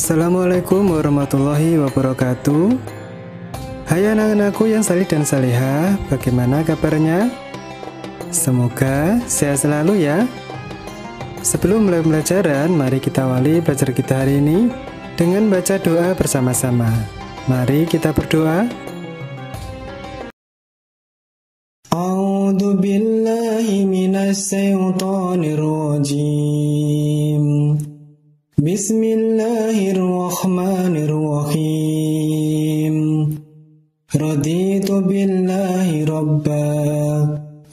Assalamualaikum warahmatullahi wabarakatuh. Hai anak-anakku yang salih dan salihah, bagaimana kabarnya? Semoga sehat selalu ya. Sebelum mulai pelajaran, mari kita awali pelajaran kita hari ini dengan baca doa bersama-sama. Mari kita berdoa. A'udzu billahi minasy syaithanir rajim. Bismillahirrahmanirrahim. Raditu billahi rabba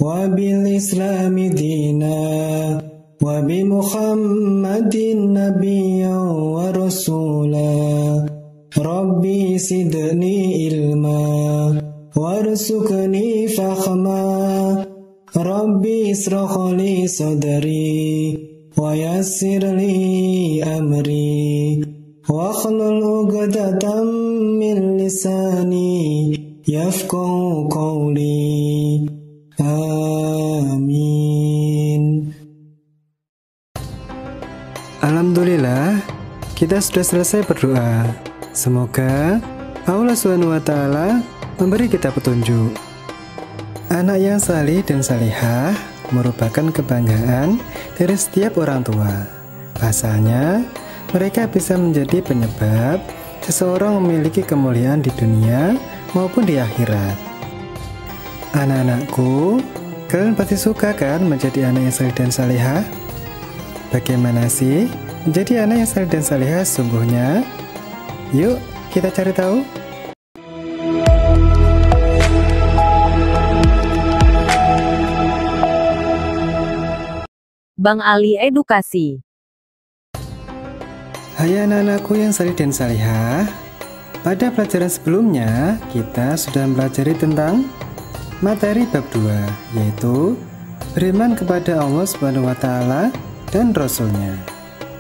wa bil islami dina wa bi Muhammadin nabiyyan wa rasula. Rabbi sidni ilma warzuqni fahma. Rabbi israh li sadri wa yassir li amri wakhlul 'uqdatam min lisani yafqahu qawli. Amin. Alhamdulillah, kita sudah selesai berdoa. Semoga Allah SWT memberi kita petunjuk. Anak yang salih dan salihah merupakan kebanggaan dari setiap orang tua. Pasalnya, mereka bisa menjadi penyebab seseorang memiliki kemuliaan di dunia maupun di akhirat. Anak-anakku, kalian pasti suka kan menjadi anak yang salih dan salihah? Bagaimana sih menjadi anak yang salih dan salihah sesungguhnya? Yuk, kita cari tahu. Bang Ali Edukasi. Hai anak-anakku yang salih dan salihah, pada pelajaran sebelumnya kita sudah mempelajari tentang materi bab 2, yaitu beriman kepada Allah SWT dan Rasul-Nya.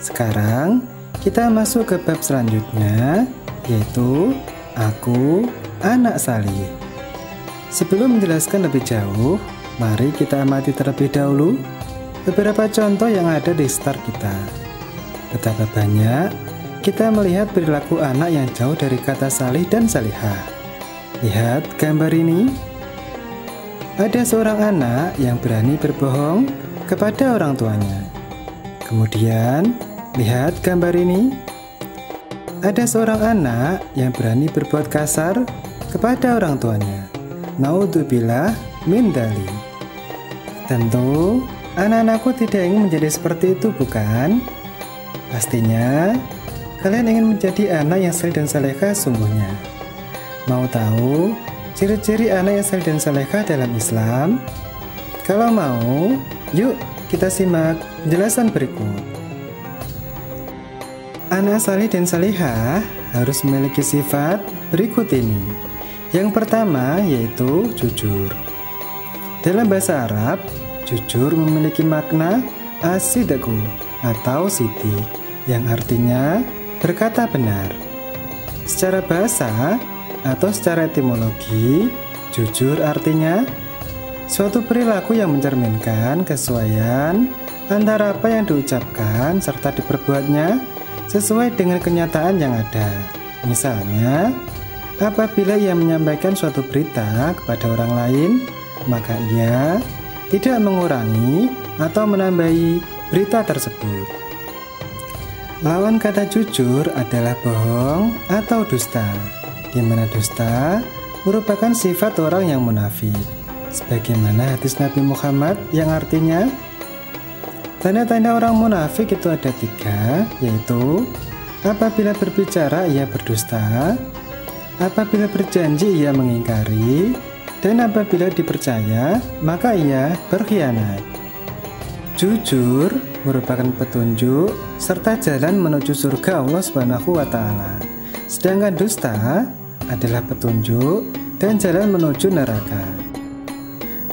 Sekarang kita masuk ke bab selanjutnya, yaitu aku anak salih. Sebelum menjelaskan lebih jauh, mari kita amati terlebih dahulu beberapa contoh yang ada di sekitar kita. Betapa banyak kita melihat perilaku anak yang jauh dari kata salih dan salihah. Lihat gambar ini. Ada seorang anak yang berani berbohong kepada orang tuanya. Kemudian, lihat gambar ini. Ada seorang anak yang berani berbuat kasar kepada orang tuanya. Naudzubillah min dzalik. Tentu anak-anakku tidak ingin menjadi seperti itu, bukan? Pastinya kalian ingin menjadi anak yang salih dan salehah sungguhnya. Mau tahu ciri-ciri anak yang salih dan salehah dalam Islam? Kalau mau, yuk kita simak penjelasan berikut. Anak salih dan salihah harus memiliki sifat berikut ini. Yang pertama yaitu jujur. Dalam bahasa Arab, jujur memiliki makna as-sidqu atau sidik, yang artinya berkata benar. Secara bahasa atau secara etimologi, jujur artinya suatu perilaku yang mencerminkan kesesuaian antara apa yang diucapkan serta diperbuatnya sesuai dengan kenyataan yang ada. Misalnya, apabila ia menyampaikan suatu berita kepada orang lain, maka ia tidak mengurangi atau menambahi berita tersebut. Lawan kata jujur adalah bohong atau dusta, di mana dusta merupakan sifat orang yang munafik. Sebagaimana hadis Nabi Muhammad yang artinya, tanda-tanda orang munafik itu ada 3, yaitu apabila berbicara ia berdusta, apabila berjanji ia mengingkari, dan apabila dipercaya, maka ia berkhianat. Jujur merupakan petunjuk serta jalan menuju surga Allah SWT. Sedangkan dusta adalah petunjuk dan jalan menuju neraka.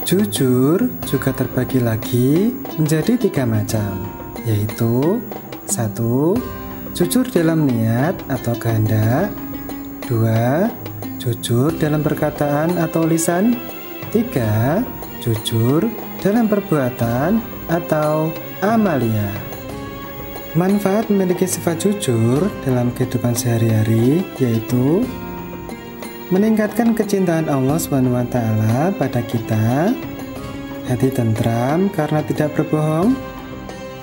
Jujur juga terbagi lagi menjadi 3 macam, yaitu 1. Jujur dalam niat atau kehendak. 2. Jujur dalam perkataan atau lisan. 3. Jujur dalam perbuatan atau amalia. Manfaat memiliki sifat jujur dalam kehidupan sehari-hari yaitu meningkatkan kecintaan Allah SWT pada kita, hati tentram karena tidak berbohong,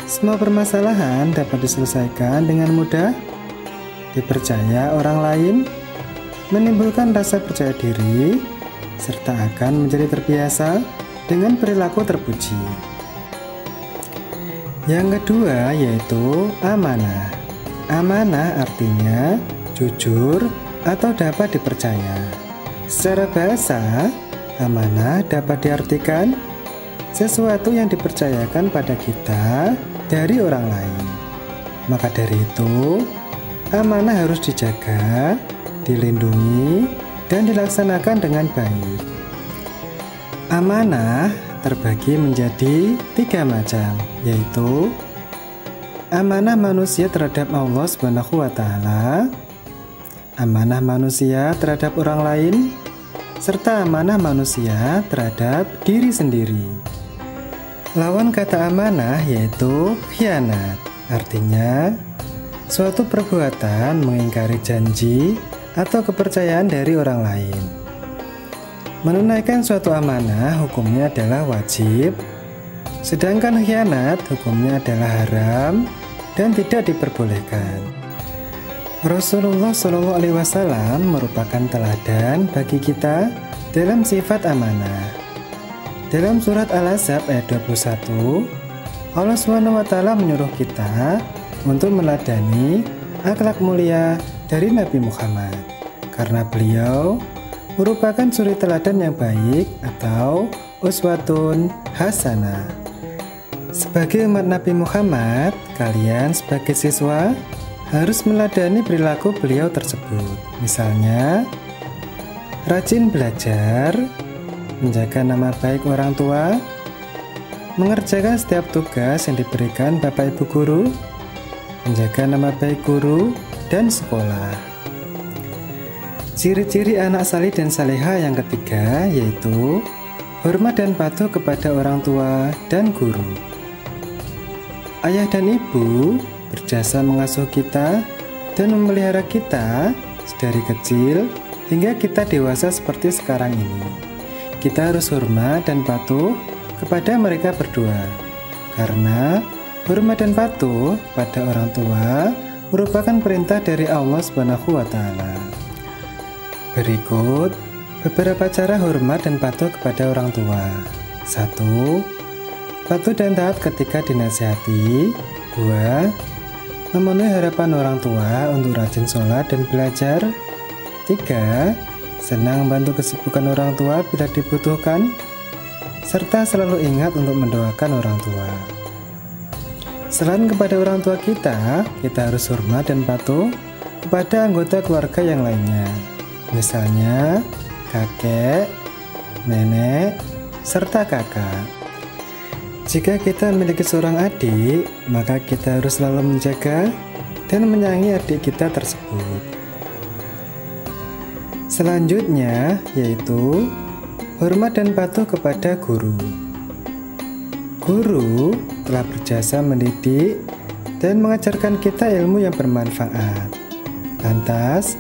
semua permasalahan dapat diselesaikan dengan mudah, dipercaya orang lain, menimbulkan rasa percaya diri, serta akan menjadi terbiasa dengan perilaku terpuji. Yang kedua yaitu amanah. Amanah artinya jujur atau dapat dipercaya. Secara bahasa, amanah dapat diartikan sesuatu yang dipercayakan pada kita dari orang lain. Maka dari itu, amanah harus dijaga, dilindungi, dan dilaksanakan dengan baik. Amanah terbagi menjadi 3 macam, yaitu amanah manusia terhadap Allah SWT, amanah manusia terhadap orang lain, serta amanah manusia terhadap diri sendiri. Lawan kata amanah yaitu khianat, artinya suatu perbuatan mengingkari janji atau kepercayaan dari orang lain. Menunaikan suatu amanah hukumnya adalah wajib, sedangkan khianat hukumnya adalah haram dan tidak diperbolehkan. Rasulullah SAW merupakan teladan bagi kita dalam sifat amanah. Dalam surat Al-Ahzab ayat 21, Allah SWT menyuruh kita untuk meladani akhlak mulia dari Nabi Muhammad, karena beliau merupakan suri teladan yang baik atau uswatun hasanah. Sebagai umat Nabi Muhammad, kalian sebagai siswa harus meladani perilaku beliau tersebut. Misalnya, rajin belajar, menjaga nama baik orang tua, mengerjakan setiap tugas yang diberikan Bapak Ibu guru, menjaga nama baik guru dan sekolah. Ciri-ciri anak salih dan saleha yang ketiga yaitu hormat dan patuh kepada orang tua dan guru. Ayah dan ibu berjasa mengasuh kita dan memelihara kita dari kecil hingga kita dewasa seperti sekarang ini. Kita harus hormat dan patuh kepada mereka berdua, karena hormat dan patuh pada orang tua merupakan perintah dari Allah SWT. Berikut beberapa cara hormat dan patuh kepada orang tua. 1. Patuh dan taat ketika dinasihati. 2. Memenuhi harapan orang tua untuk rajin sholat dan belajar. 3. Senang membantu kesibukan orang tua bila dibutuhkan, serta selalu ingat untuk mendoakan orang tua. Selain kepada orang tua kita harus hormat dan patuh kepada anggota keluarga yang lainnya. Misalnya kakek, nenek, serta kakak. Jika kita memiliki seorang adik, maka kita harus selalu menjaga dan menyayangi adik kita tersebut. Selanjutnya yaitu hormat dan patuh kepada guru. Guru telah berjasa mendidik dan mengajarkan kita ilmu yang bermanfaat. Lantas,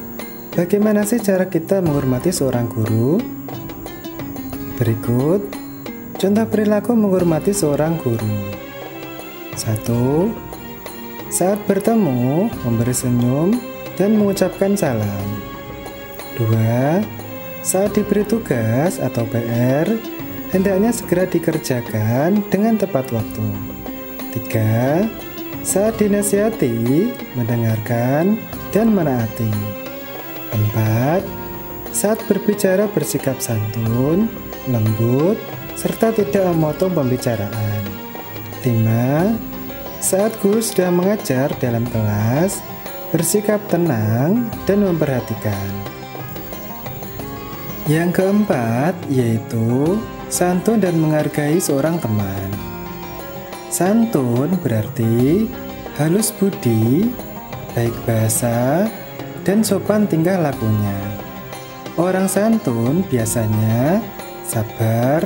bagaimana sih cara kita menghormati seorang guru? Berikut contoh perilaku menghormati seorang guru. 1. Saat bertemu, memberi senyum dan mengucapkan salam. 2. Saat diberi tugas atau PR, hendaknya segera dikerjakan dengan tepat waktu. 3. Saat dinasihati, mendengarkan dan menaati. 4. Saat berbicara bersikap santun, lembut, serta tidak memotong pembicaraan. 5. Saat guru sudah mengajar dalam kelas, bersikap tenang dan memperhatikan. Yang keempat yaitu santun dan menghargai seorang teman. Santun berarti halus budi, baik bahasa, dan sopan tingkah lakunya. Orang santun biasanya sabar,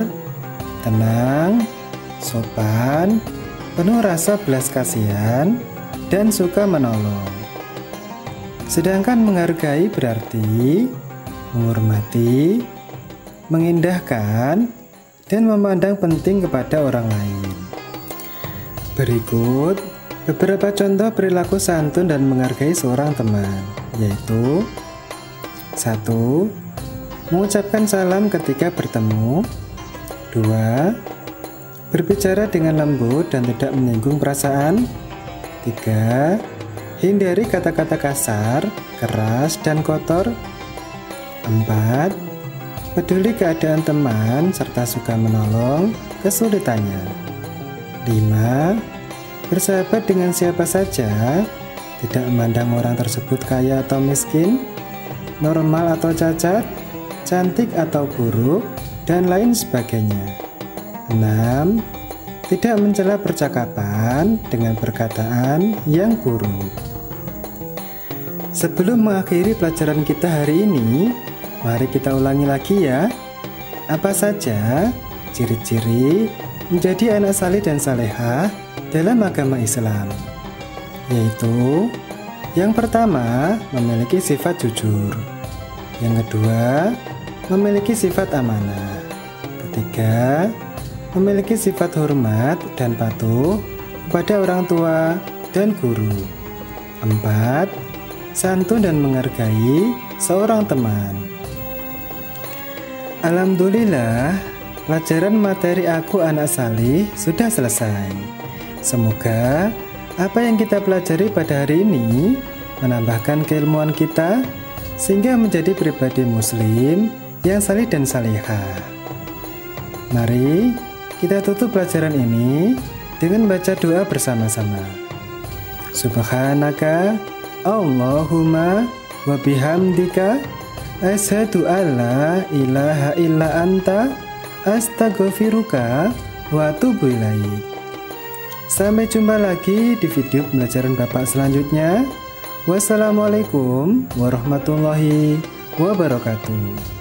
tenang, sopan, penuh rasa belas kasihan, dan suka menolong. Sedangkan menghargai berarti menghormati, mengindahkan, dan memandang penting kepada orang lain. Berikut beberapa contoh perilaku santun dan menghargai seorang teman, yaitu 1. Mengucapkan salam ketika bertemu. 2. Berbicara dengan lembut dan tidak menyinggung perasaan. 3. Hindari kata-kata kasar, keras, dan kotor. 4. Peduli keadaan teman serta suka menolong kesulitannya. 5. Bersahabat dengan siapa saja, tidak memandang orang tersebut kaya atau miskin, normal atau cacat, cantik atau buruk, dan lain sebagainya. 6. Tidak mencela percakapan dengan perkataan yang buruk. Sebelum mengakhiri pelajaran kita hari ini, mari kita ulangi lagi ya. Apa saja ciri-ciri menjadi anak saleh dan salehah dalam agama Islam? Yaitu, yang pertama, memiliki sifat jujur. Yang kedua, memiliki sifat amanah. Ketiga, memiliki sifat hormat dan patuh kepada orang tua dan guru. 4. Santun dan menghargai seorang teman. Alhamdulillah, pelajaran materi Aku Anak Salih sudah selesai. Semoga apa yang kita pelajari pada hari ini menambahkan keilmuan kita sehingga menjadi pribadi muslim yang salih dan salihah. Mari kita tutup pelajaran ini dengan baca doa bersama-sama. Subhanaka Allahumma wa bihamdika asyhadu alla ilaha illa anta astaghfiruka wa atubu ilaik. Sampai jumpa lagi di video pembelajaran Bapak selanjutnya. Wassalamualaikum warahmatullahi wabarakatuh.